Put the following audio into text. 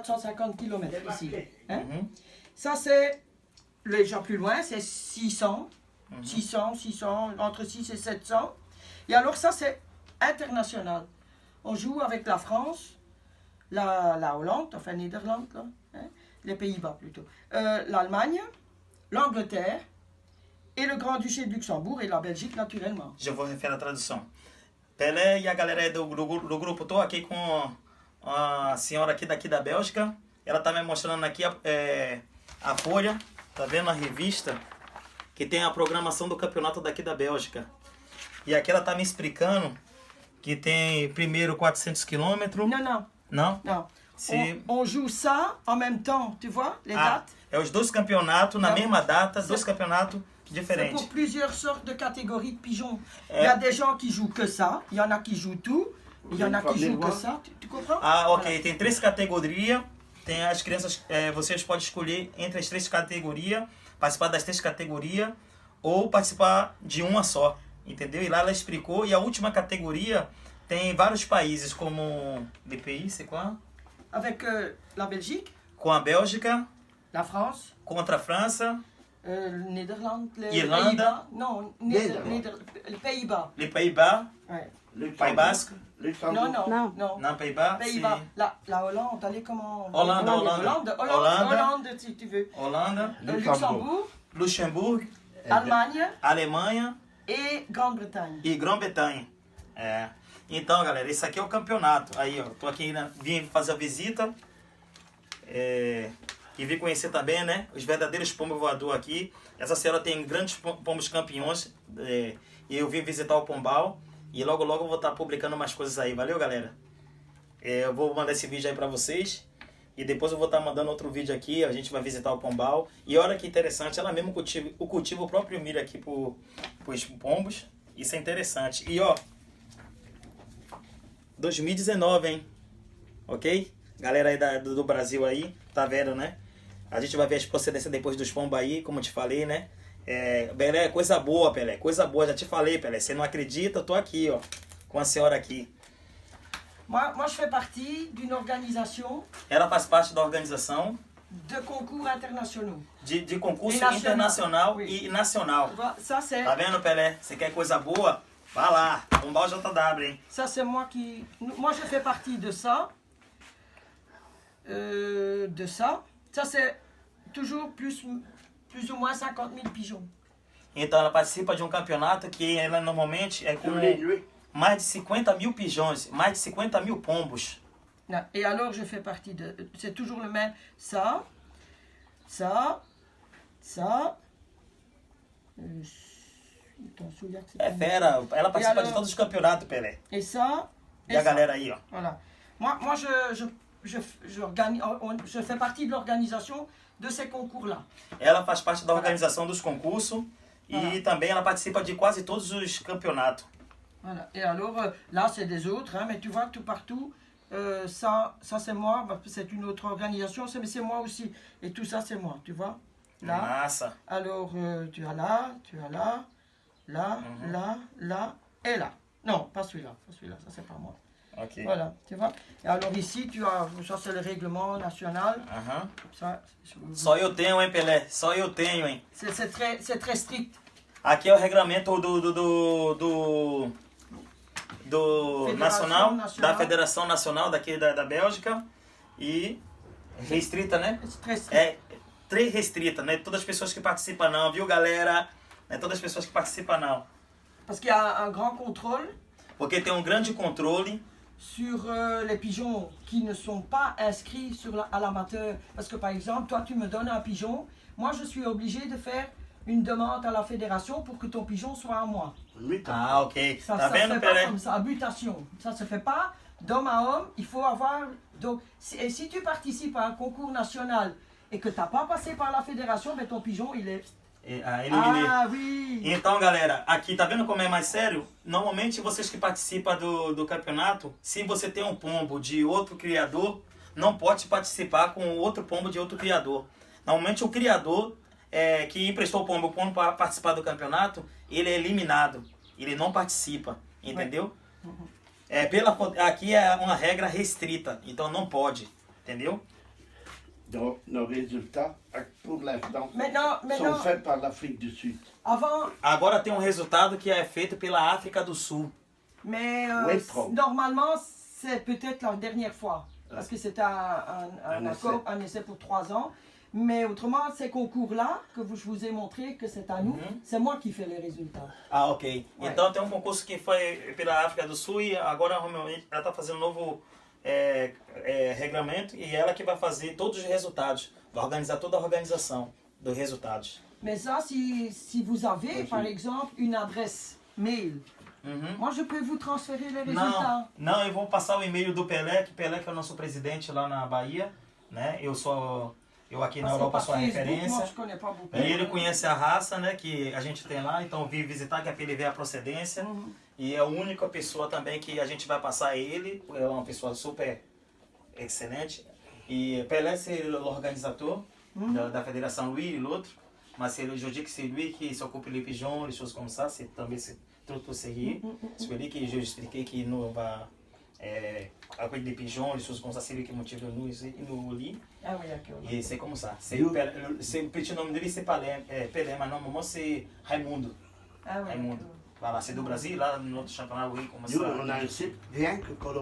450 km ici. Hein? Ça, c'est, déjà plus loin, c'est 600, 600, entre 6 et 700. Et alors ça, c'est international. On joue avec la France, la Hollande, enfin Nederland, là, hein? Les Pays-Bas plutôt, l'Allemagne, l'Angleterre, et le Grand-Duché de Luxembourg et la Belgique, naturellement. Já vou referir a tradução. Pelé e a galera aí do grupo, tô aqui com a senhora aqui daqui da Bélgica. Ela tá me mostrando aqui a folha, tá vendo a revista, que tem a programação do campeonato daqui da Bélgica. E aqui ela tá me explicando que tem primeiro 400 km. Non. Não? On joue ça en même temps, tu vois, les dates. É os dois campeonatos na mesma data, dois campeonatos C'est diferentes. pour plusieurs sortes de catégories de pigeons. Il y a des gens qui jouent que ça, il y en a qui jouent tout, il y en a qui jouent que ça, tu comprends? Ah, ok. Tem 3 categorias. Tem as crianças, vocês podem escolher entre as 3 categorias, participar das 3 categorias ou participar de uma só, entendeu? E lá ela explicou. E a última categoria tem vários países, como les pays, c'est quoi? Avec la Belgique, Com a Bélgica, la France, contra a França, Nederland, les Irlande. Pays-Bas. Non, les Pays-Bas. les Pays-Bas, Ouais. Pays Basque, Non. não, Pays-Bas, Pays-Bas. La Hollande, allez comment? Hollande, si tu veux. Holanda, Luxembourg, Luxemburgo, Allemagne Alemanha et Grande-Bretagne. e Grã-Bretanha. É. Então, galera, esse aqui é o campeonato. Aí, ó, tô aqui, né, vim fazer a visita e vim conhecer também, né, os verdadeiros pombos voadores aqui. Essa senhora tem grandes pombos campeões e eu vim visitar o Pombal e logo eu vou estar publicando umas coisas aí. Valeu, galera? Eu vou mandar esse vídeo aí pra vocês e depois eu vou estar mandando outro vídeo aqui. A gente vai visitar o Pombal e olha que interessante, ela mesmo cultiva o próprio milho aqui pros pombos. Isso é interessante. E ó, 2019, hein? Ok? Galera aí do Brasil aí, tá vendo, né? A gente vai ver as procedências depois dos pombos aí, como eu te falei, né? Pelé, coisa boa, Pelé, coisa boa. Já te falei, Pelé, você não acredita? Eu tô aqui, ó, com a senhora aqui. Moi, je fais partie d'une organisation Ela faz parte da organização de concours internationaux. de concurso E nacional. internacional Oui. e nacional. Tu vois, ça c'est Tá vendo, Pelé? Você quer coisa boa? Vá lá, Pombal JW, hein? ça c'est moi qui... Moi je fais partie de ça. Ça c'est toujours plus ou moins 50 000 pigeons. Então ela participa de um campeonato que ela normalmente é com mais de 50 mil pigeões, mais de 50 mil pombos. Non. Et alors je fais partie de... C'est toujours le même. Ça. É fera, ela participa de todos os campeonatos, Pelé. Et ça. E a galera aí, ó. Voilà. Moi je fais partie de l'organisation de ces concours-là. Ela faz parte da organização dos concursos e também ela participa de quase todos os campeonatos. Voilà. Et alors là c'est des autres, hein, mais tu vois tout partout, ça c'est moi, c'est une autre organisation, mais c'est moi aussi. Et tout ça c'est moi, tu vois. Là. Massa. Alors tu as là, là et là. Non, pas celui-là, ça c'est pas moi. Ok. Voilà, tu vois. Et alors ici tu as, ça c'est le règlement national. Aham. Ça, Só eu tenho, hein, Pelé? Só eu tenho, hein? c'est très strict. Aqui é o regulamento do nacional, da Federação Nacional daqui da Bélgica e restrita, né? C'est très strict. É très restrita, né? Todas as pessoas que participam não, viu, galera? Não é todas as pessoas que participam não. Parce qu'il y a un grand contrôle Porque tem um grande controle sur les pigeons qui ne sont pas inscrits à l'amateur. Parce que par exemple, toi tu me donnes un pigeon, moi je suis obligé de faire une demande à la fédération pour que ton pigeon soit à moi. Ah, ok. Ça Tá se vendo, fait pas Pelé? comme ça, à mutation. Ça se fait pas d'homme à homme, il faut avoir... Donc, et si tu participes à un concours national et que tu n'as pas passé par la fédération, ben ton pigeon il est... Eliminé. Ah oui. Então, galera, aqui tá vendo como é mais sério? Normalmente vocês que participam do campeonato, se você tem um pombo de outro criador, não pode participar com outro pombo de outro criador. Normalmente o criador que emprestou o pombo para participar do campeonato, ele é eliminado. Ele não participa, entendeu? Aqui é uma regra restrita, então não pode, entendeu? nos résultats pour l'instant Maintenant, sont faits par l'Afrique du Sud. avant, Agora tem um resultado que é feito pela África do Sul. mais Oui, trop. normalement, c'est peut-être la dernière fois. Parce que c'était un essai pour 3 ans. Mais autrement, ces concours-là, que je vous ai montré que c'est à nous, c'est moi qui fais les résultats. Ah, ok. Então tem um concurso que foi pela África do Sul e agora realmente ela está fazendo um novo regulamento e ela que vai fazer todos os resultados, vai organizar toda a organização dos resultados. Mais ça, si vous avez, par exemple, une adresse mail, moi je peux vous transférer les résultats. Não, eu vou passar o e-mail do Pelé, que é o nosso presidente lá na Bahia, né? Eu aqui na Europa sou a referência. E ele conhece a raça, né, que a gente tem lá, então eu vim visitar, que é para ele ver a procedência. E é a única pessoa também que a gente vai passar ele, é uma pessoa super excelente. E Pelé, c'est l'organisateur da Fédération Louis et l'autre, mais c'est le Jodic, c'est lui qui s'occupe des pigeons, les choses comme ça, c'est também tout pour série. C'est lui qui je expliquei que nous va a coisa de pigeons, les choses comme ça, c'est lui qui motive nous ici, nous lit. Ah oui, d'accord. Et c'est comme ça. C'est le petit nom de lui, c'est Pelé, mais non, moi c'est Raimundo. Ah oui. Raimundo. Voilà, c'est du Brésil, là, notre championnat, oui, comme ça. Nous, on a un site rien que pour le